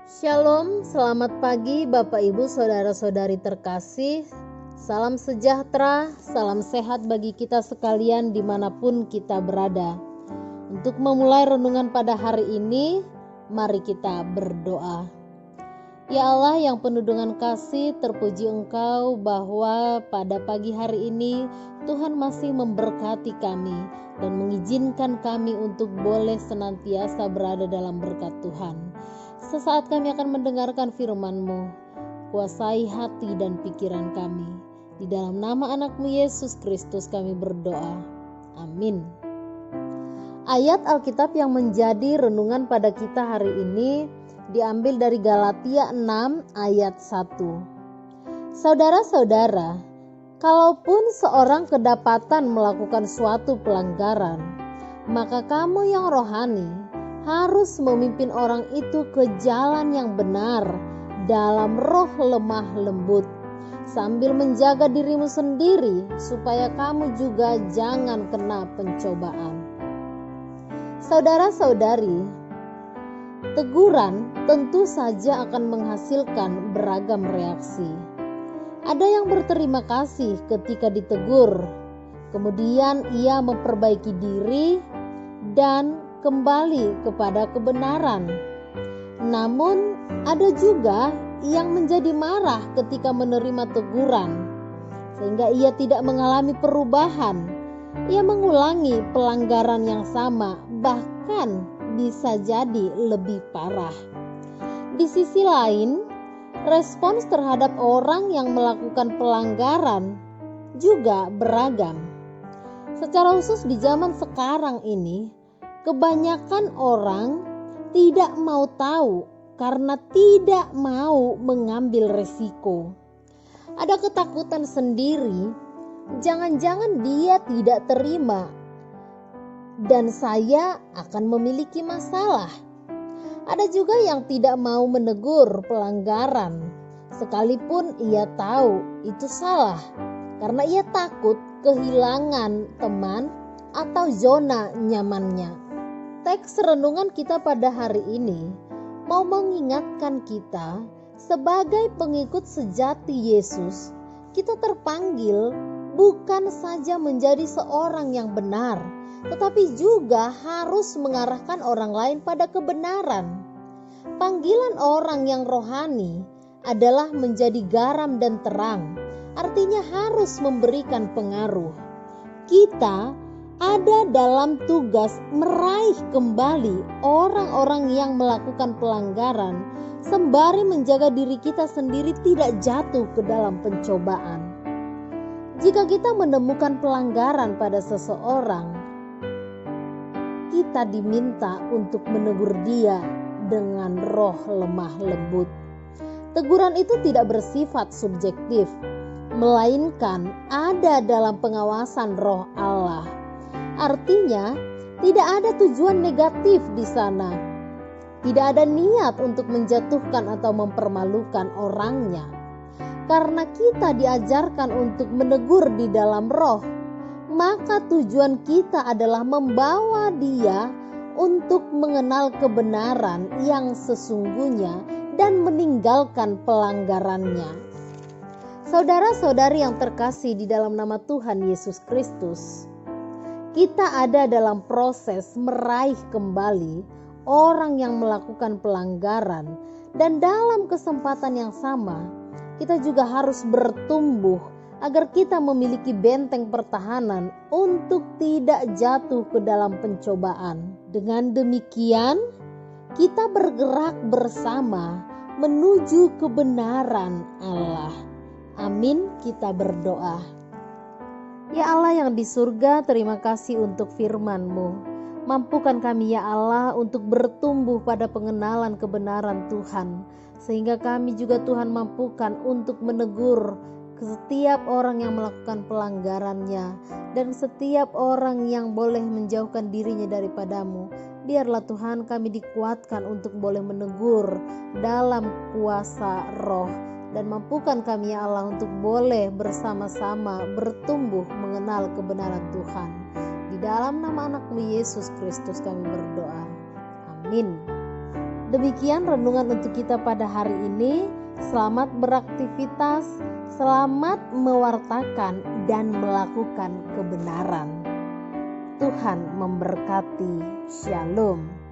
Shalom, selamat pagi Bapak Ibu Saudara-saudari terkasih. Salam sejahtera, salam sehat bagi kita sekalian dimanapun kita berada. Untuk memulai renungan pada hari ini, mari kita berdoa. Ya Allah yang penuh dengan kasih, terpuji Engkau bahwa pada pagi hari ini Tuhan masih memberkati kami dan mengizinkan kami untuk boleh senantiasa berada dalam berkat Tuhan. Sesaat kami akan mendengarkan firman-Mu, kuasai hati dan pikiran kami. Di dalam nama anak-Mu Yesus Kristus kami berdoa. Amin. Ayat Alkitab yang menjadi renungan pada kita hari ini diambil dari Galatia 6 ayat 1. Saudara-saudara, kalaupun seorang kedapatan melakukan suatu pelanggaran, maka kamu yang rohani harus memimpin orang itu ke jalan yang benar dalam roh lemah lembut, sambil menjaga dirimu sendiri supaya kamu juga jangan kena pencobaan. Saudara-saudari, teguran tentu saja akan menghasilkan beragam reaksi. Ada yang berterima kasih ketika ditegur, kemudian ia memperbaiki diri dan kembali kepada kebenaran. Namun ada juga yang menjadi marah ketika menerima teguran, sehingga ia tidak mengalami perubahan. Ia mengulangi pelanggaran yang sama, bahkan bisa jadi lebih parah. Di sisi lain, respons terhadap orang yang melakukan pelanggaran juga beragam. Secara khusus di zaman sekarang ini, kebanyakan orang tidak mau tahu karena tidak mau mengambil resiko. Ada ketakutan sendiri, jangan-jangan dia tidak terima dan saya akan memiliki masalah. Ada juga yang tidak mau menegur pelanggaran, sekalipun ia tahu itu salah, karena ia takut kehilangan teman atau zona nyamannya. Teks renungan kita pada hari ini mau mengingatkan kita sebagai pengikut sejati Yesus, kita terpanggil bukan saja menjadi seorang yang benar, tetapi juga harus mengarahkan orang lain pada kebenaran. Panggilan orang yang rohani adalah menjadi garam dan terang, artinya harus memberikan pengaruh. Kita ada dalam tugas meraih kembali orang-orang yang melakukan pelanggaran, sembari menjaga diri kita sendiri tidak jatuh ke dalam pencobaan. Jika kita menemukan pelanggaran pada seseorang, kita diminta untuk menegur dia dengan roh lemah lembut. Teguran itu tidak bersifat subjektif, melainkan ada dalam pengawasan roh Allah. Artinya, tidak ada tujuan negatif di sana. Tidak ada niat untuk menjatuhkan atau mempermalukan orangnya. Karena kita diajarkan untuk menegur di dalam roh, maka tujuan kita adalah membawa dia untuk mengenal kebenaran yang sesungguhnya dan meninggalkan pelanggarannya. Saudara-saudari yang terkasih di dalam nama Tuhan Yesus Kristus, kita ada dalam proses meraih kembali orang yang melakukan pelanggaran, dan dalam kesempatan yang sama kita juga harus bertumbuh agar kita memiliki benteng pertahanan untuk tidak jatuh ke dalam pencobaan. Dengan demikian, kita bergerak bersama menuju kebenaran Allah. Amin, kita berdoa. Ya Allah yang di surga, terima kasih untuk firman-Mu. Mampukan kami ya Allah untuk bertumbuh pada pengenalan kebenaran Tuhan, sehingga kami juga Tuhan mampukan untuk menegur setiap orang yang melakukan pelanggarannya, dan setiap orang yang boleh menjauhkan dirinya daripada-Mu. Biarlah Tuhan kami dikuatkan untuk boleh menegur dalam kuasa roh, dan mampukan kami ya Allah untuk boleh bersama-sama bertumbuh mengenal kebenaran Tuhan. Di dalam nama anak-Mu Yesus Kristus kami berdoa. Amin. Demikian renungan untuk kita pada hari ini. Selamat beraktivitas, selamat mewartakan dan melakukan kebenaran. Tuhan memberkati. Shalom.